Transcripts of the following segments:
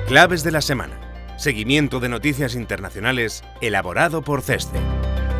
Claves de la semana. Seguimiento de noticias internacionales elaborado por CESCE.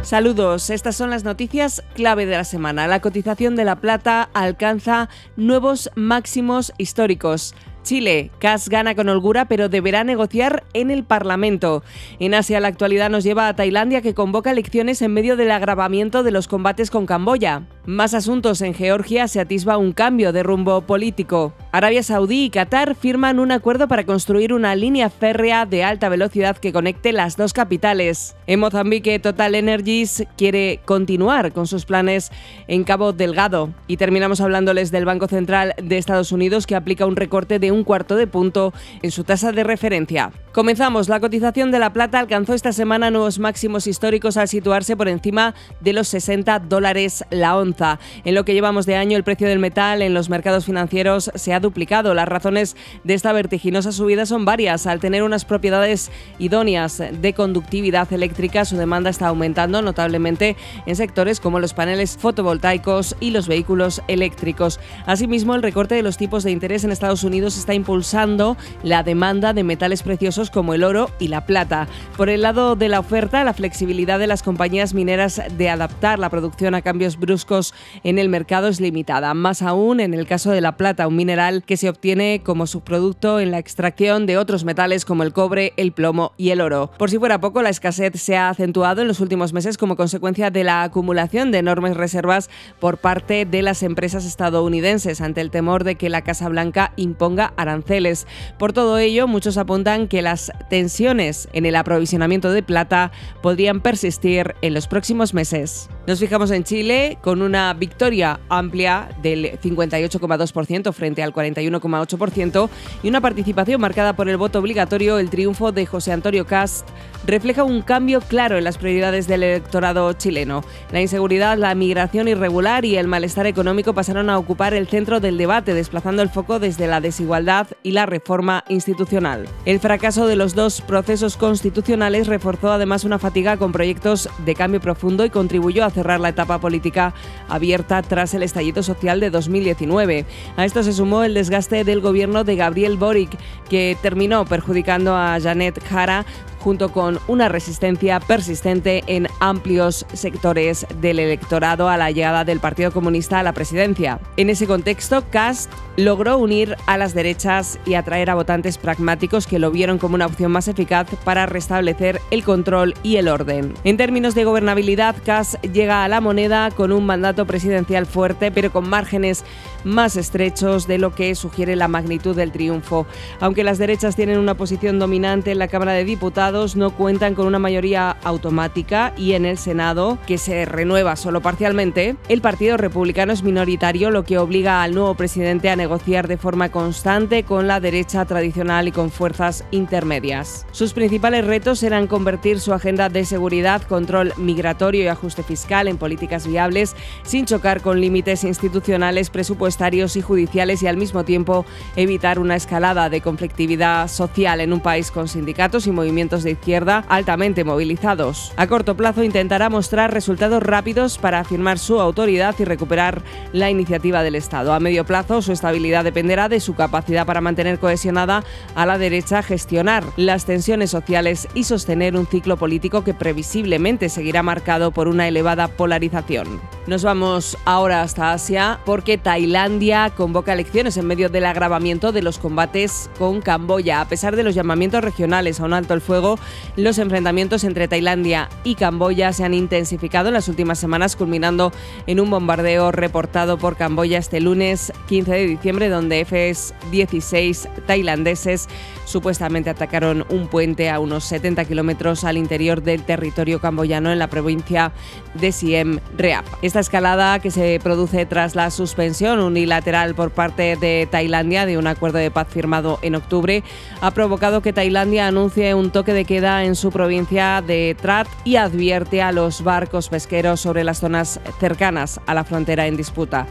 Saludos, estas son las noticias clave de la semana. La cotización de la plata alcanza nuevos máximos históricos. Chile, Kass gana con holgura, pero deberá negociar en el Parlamento. En Asia, la actualidad nos lleva a Tailandia, que convoca elecciones en medio del agravamiento de los combates con Camboya. Más asuntos. En Georgia se atisba un cambio de rumbo político. Arabia Saudí y Qatar firman un acuerdo para construir una línea férrea de alta velocidad que conecte las dos capitales. En Mozambique, Total Energies quiere continuar con sus planes en Cabo Delgado. Y terminamos hablándoles del Banco Central de Estados Unidos, que aplica un recorte de 1/4 de punto en su tasa de referencia. Comenzamos. La cotización de la plata alcanzó esta semana nuevos máximos históricos al situarse por encima de los $60 la onza. En lo que llevamos de año, el precio del metal en los mercados financieros se ha duplicado. Las razones de esta vertiginosa subida son varias. Al tener unas propiedades idóneas de conductividad eléctrica, su demanda está aumentando notablemente en sectores como los paneles fotovoltaicos y los vehículos eléctricos. Asimismo, el recorte de los tipos de interés en Estados Unidos está impulsando la demanda de metales preciosos como el oro y la plata. Por el lado de la oferta, la flexibilidad de las compañías mineras de adaptar la producción a cambios bruscos en el mercado es limitada. Más aún en el caso de la plata, un mineral que se obtiene como subproducto en la extracción de otros metales como el cobre, el plomo y el oro. Por si fuera poco, la escasez se ha acentuado en los últimos meses como consecuencia de la acumulación de enormes reservas por parte de las empresas estadounidenses ante el temor de que la Casa Blanca imponga aranceles. Por todo ello, muchos apuntan que las tensiones en el aprovisionamiento de plata podrían persistir en los próximos meses. Nos fijamos en Chile, con una victoria amplia del 58,2% frente al 41,8% y una participación marcada por el voto obligatorio. El triunfo de José Antonio Kass refleja un cambio claro en las prioridades del electorado chileno. La inseguridad, la migración irregular y el malestar económico pasaron a ocupar el centro del debate, desplazando el foco desde la desigualdad y la reforma institucional. El fracaso de los dos procesos constitucionales reforzó además una fatiga con proyectos de cambio profundo y contribuyó a cerrar la etapa política abierta tras el estallido social de 2019. A esto se sumó el desgaste del gobierno de Gabriel Boric, que terminó perjudicando a Janet Jara, junto con una resistencia persistente en amplios sectores del electorado a la llegada del Partido Comunista a la presidencia. En ese contexto, Kass logró unir a las derechas y atraer a votantes pragmáticos que lo vieron como una opción más eficaz para restablecer el control y el orden. En términos de gobernabilidad, Kass llega a la moneda con un mandato presidencial fuerte, pero con márgenes más estrechos de lo que sugiere la magnitud del triunfo. Aunque las derechas tienen una posición dominante en la Cámara de Diputados, no cuentan con una mayoría automática y en el Senado, que se renueva solo parcialmente, el Partido Republicano es minoritario, lo que obliga al nuevo presidente a negociar de forma constante con la derecha tradicional y con fuerzas intermedias. Sus principales retos eran convertir su agenda de seguridad, control migratorio y ajuste fiscal en políticas viables, sin chocar con límites institucionales, presupuestarios y judiciales, y al mismo tiempo evitar una escalada de conflictividad social en un país con sindicatos y movimientos de izquierda altamente movilizados. A corto plazo intentará mostrar resultados rápidos para afirmar su autoridad y recuperar la iniciativa del Estado. A medio plazo, su estabilidad dependerá de su capacidad para mantener cohesionada a la derecha, gestionar las tensiones sociales y sostener un ciclo político que previsiblemente seguirá marcado por una elevada polarización. Nos vamos ahora hasta Asia, porque Tailandia convoca elecciones en medio del agravamiento de los combates con Camboya. A pesar de los llamamientos regionales a un alto el fuego, los enfrentamientos entre Tailandia y Camboya se han intensificado en las últimas semanas, culminando en un bombardeo reportado por Camboya este lunes 15 de diciembre, donde F-16 tailandeses supuestamente atacaron un puente a unos 70 kilómetros al interior del territorio camboyano en la provincia de Siem Reap. Esta escalada, que se produce tras la suspensión unilateral por parte de Tailandia de un acuerdo de paz firmado en octubre, ha provocado que Tailandia anuncie un toque de queda en su provincia de Trat y advierte a los barcos pesqueros sobre las zonas cercanas a la frontera en disputa.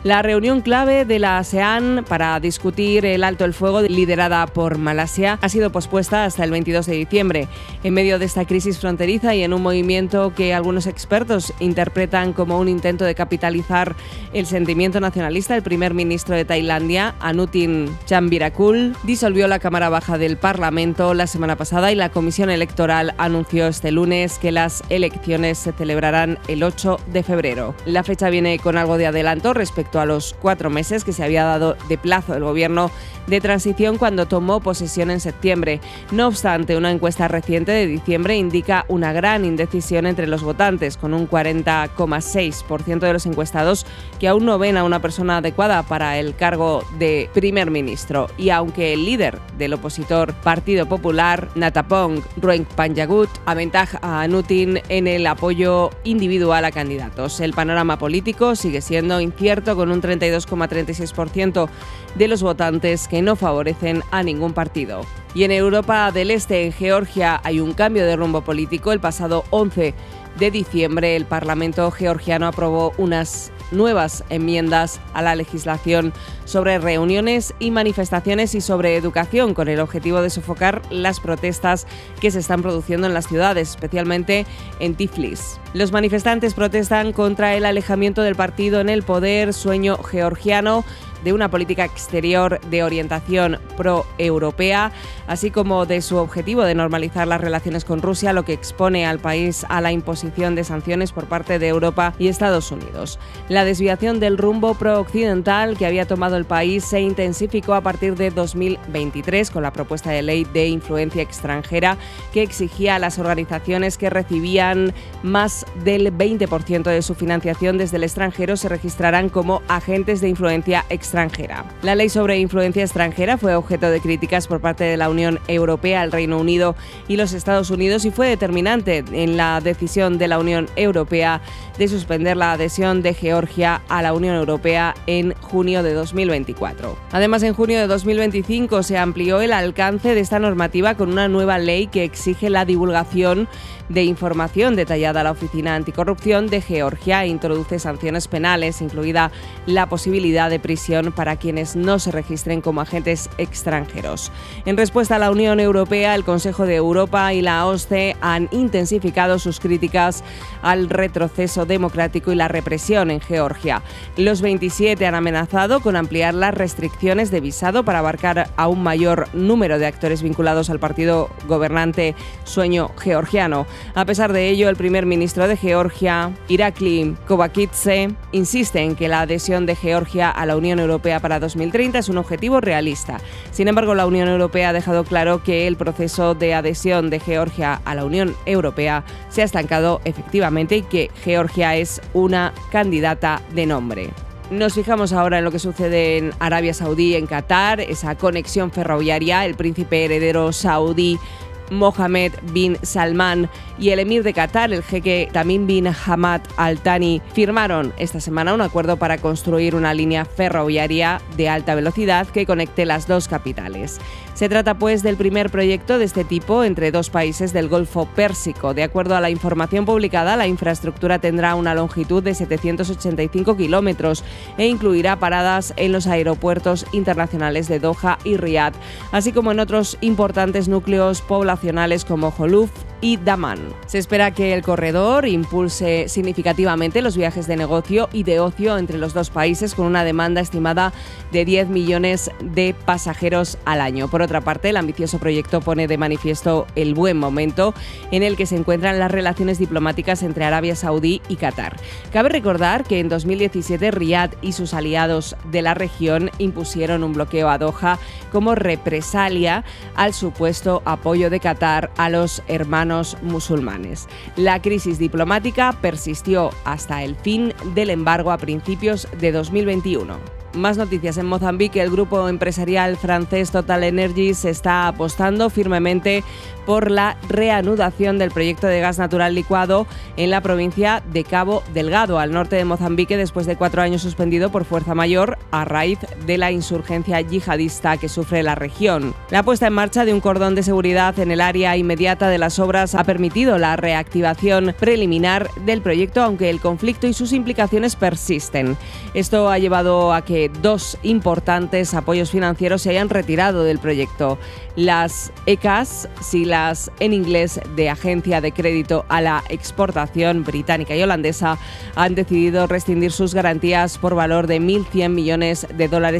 La reunión clave de la ASEAN para discutir el alto el fuego liderada por Malasia ha sido pospuesta hasta el 22 de diciembre. En medio de esta crisis fronteriza y en un movimiento que algunos expertos interpretan como un intento de capitalizar el sentimiento nacionalista, el primer ministro de Tailandia, Anutin Chanvirakul, disolvió la Cámara Baja del Parlamento la semana pasada y la Comisión Electoral anunció este lunes que las elecciones se celebrarán el 8 de febrero. La fecha viene con algo de adelanto respecto a los 4 meses que se había dado de plazo el gobierno de transición cuando tomó posesión en septiembre. No obstante, una encuesta reciente de diciembre indica una gran indecisión entre los votantes, con un 40,6% de los encuestados que aún no ven a una persona adecuada para el cargo de primer ministro. Y aunque el líder del opositor Partido Popular, Natapong Ruengpanjagut, aventaja a Anutin en el apoyo individual a candidatos, el panorama político sigue siendo incierto, con un 32,36% de los votantes que no favorecen a ningún partido. Y en Europa del Este, en Georgia, hay un cambio de rumbo político. El pasado 11 de diciembre, el Parlamento georgiano aprobó unas nuevas enmiendas a la legislación sobre reuniones y manifestaciones y sobre educación, con el objetivo de sofocar las protestas que se están produciendo en las ciudades, especialmente en Tiflis. Los manifestantes protestan contra el alejamiento del partido en el poder, Sueño Georgiano, de una política exterior de orientación pro-europea, así como de su objetivo de normalizar las relaciones con Rusia, lo que expone al país a la imposición de sanciones por parte de Europa y Estados Unidos. La desviación del rumbo pro-occidental que había tomado el país se intensificó a partir de 2023 con la propuesta de ley de influencia extranjera que exigía a las organizaciones que recibían más del 20% de su financiación desde el extranjero se registrarán como agentes de influencia extranjera. La ley sobre influencia extranjera fue objeto de críticas por parte de la Unión Europea, el Reino Unido y los Estados Unidos y fue determinante en la decisión de la Unión Europea de suspender la adhesión de Georgia a la Unión Europea en junio de 2024. Además, en junio de 2025 se amplió el alcance de esta normativa con una nueva ley que exige la divulgación de información detallada a la Oficina Anticorrupción de Georgia e introduce sanciones penales, incluida la posibilidad de prisión para quienes no se registren como agentes extranjeros. En respuesta a la Unión Europea, el Consejo de Europa y la OSCE han intensificado sus críticas al retroceso democrático y la represión en Georgia. Los 27 han amenazado con ampliar las restricciones de visado para abarcar a un mayor número de actores vinculados al partido gobernante Sueño Georgiano. A pesar de ello, el primer ministro de Georgia, Irakli Kovakidze, insiste en que la adhesión de Georgia a la Unión Europea para 2030 es un objetivo realista. Sin embargo, la Unión Europea ha dejado claro que el proceso de adhesión de Georgia a la Unión Europea se ha estancado efectivamente y que Georgia es una candidata de nombre. Nos fijamos ahora en lo que sucede en Arabia Saudí, en Qatar, esa conexión ferroviaria. El príncipe heredero saudí Mohammed bin Salman y el emir de Qatar, el jeque Tamim bin Hamad Al Thani, firmaron esta semana un acuerdo para construir una línea ferroviaria de alta velocidad que conecte las dos capitales. Se trata, pues, del primer proyecto de este tipo entre dos países del Golfo Pérsico. De acuerdo a la información publicada, la infraestructura tendrá una longitud de 785 kilómetros e incluirá paradas en los aeropuertos internacionales de Doha y Riad, así como en otros importantes núcleos poblacionales como Joluf y Daman. Se espera que el corredor impulse significativamente los viajes de negocio y de ocio entre los dos países, con una demanda estimada de 10 millones de pasajeros al año. Por otra parte, el ambicioso proyecto pone de manifiesto el buen momento en el que se encuentran las relaciones diplomáticas entre Arabia Saudí y Qatar. Cabe recordar que en 2017 Riad y sus aliados de la región impusieron un bloqueo a Doha como represalia al supuesto apoyo de Qatar a los hermanos musulmanes. La crisis diplomática persistió hasta el fin del embargo a principios de 2021. Más noticias. En Mozambique, el grupo empresarial francés TotalEnergies está apostando firmemente por la reanudación del proyecto de gas natural licuado en la provincia de Cabo Delgado, al norte de Mozambique, después de 4 años suspendido por fuerza mayor a raíz de la insurgencia yihadista que sufre la región. La puesta en marcha de un cordón de seguridad en el área inmediata de las obras ha permitido la reactivación preliminar del proyecto, aunque el conflicto y sus implicaciones persisten. Esto ha llevado a que 2 importantes apoyos financieros se hayan retirado del proyecto. Las ECAs, siglas en inglés de Agencia de Crédito a la Exportación británica y holandesa, han decidido rescindir sus garantías por valor de $1.100 millones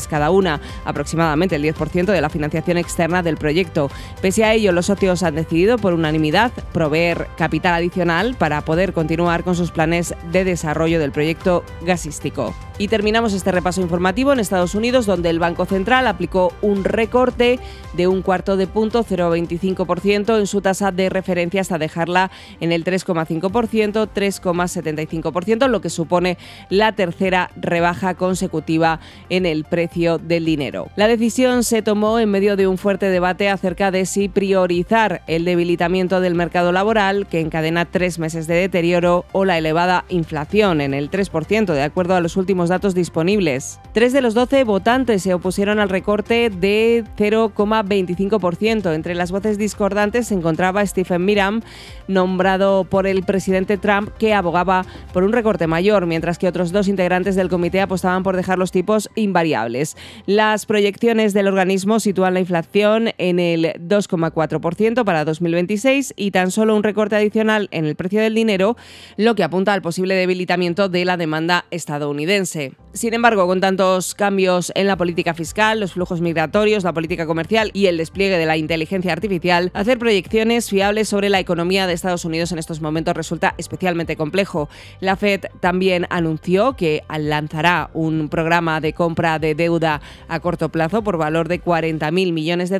cada una, aproximadamente el 10% de la financiación externa del proyecto. Pese a ello, los socios han decidido por unanimidad proveer capital adicional para poder continuar con sus planes de desarrollo del proyecto gasístico. Y terminamos este repaso informativo en Estados Unidos, donde el Banco Central aplicó un recorte de 1/4 punto, 0,25% en su tasa de referencia hasta dejarla en el 3,5%, 3,75%, lo que supone la tercera rebaja consecutiva en el precio del dinero. La decisión se tomó en medio de un fuerte debate acerca de si priorizar el debilitamiento del mercado laboral, que encadena 3 meses de deterioro, o la elevada inflación en el 3%, de acuerdo a los últimos datos disponibles. 3 de los 12 votantes se opusieron al recorte de 0,25%. Entre las voces discordantes se encontraba Stephen Miram, nombrado por el presidente Trump, que abogaba por un recorte mayor, mientras que otros 2 integrantes del comité apostaban por dejar los tipos invariables. Las proyecciones del organismo sitúan la inflación en el 2,4% para 2026 y tan solo un recorte adicional en el precio del dinero, lo que apunta al posible debilitamiento de la demanda estadounidense. Sin embargo, con tantos cambios en la política fiscal, los flujos migratorios, la política comercial y el despliegue de la inteligencia artificial, hacer proyecciones fiables sobre la economía de Estados Unidos en estos momentos resulta especialmente complejo. La Fed también anunció que lanzará un programa de compra de deuda a corto plazo por valor de $40.000 millones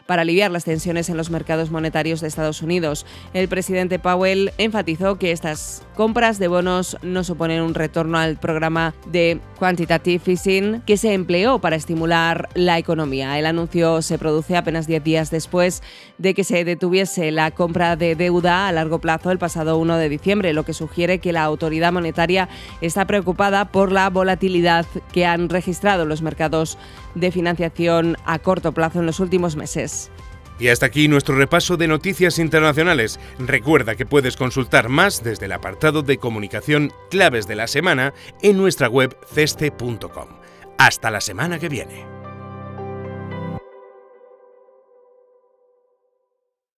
para aliviar las tensiones en los mercados monetarios de Estados Unidos. El presidente Powell enfatizó que estas compras de bonos no suponen un retorno al programa de Quantitative Easing que se empleó para estimular la economía. El anuncio se produce apenas 10 días después de que se detuviese la compra de deuda a largo plazo el pasado 1 de diciembre, lo que sugiere que la autoridad monetaria está preocupada por la volatilidad que han registrado los mercados de financiación a corto plazo en los últimos meses. Y hasta aquí nuestro repaso de noticias internacionales. Recuerda que puedes consultar más desde el apartado de comunicación Claves de la Semana en nuestra web ceste.com. Hasta la semana que viene.